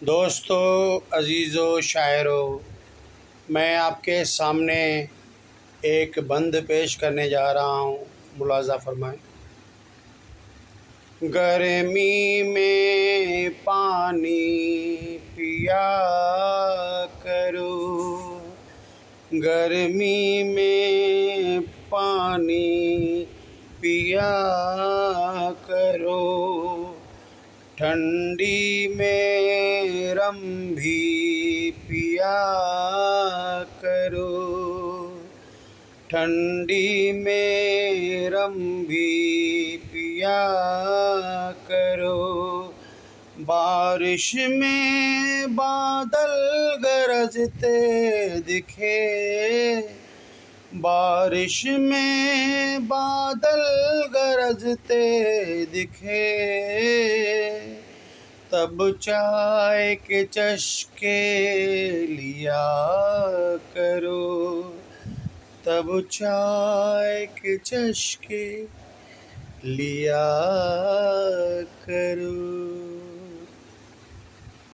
दोस्तों, अजीज़ों, शायरों, मैं आपके सामने एक बंद पेश करने जा रहा हूँ। मुलाज़ा फरमाएं। गर्मी में पानी पिया करो, गर्मी में पानी पिया करो, ठंडी में रम भी पिया करो, ठंडी में रम भी पिया करो। बारिश में बादल गरजते दिखे, बारिश में बादल गरजते दिखे, तब चाय के चस्के लिया करो, तब चाय के चस्के लिया करो।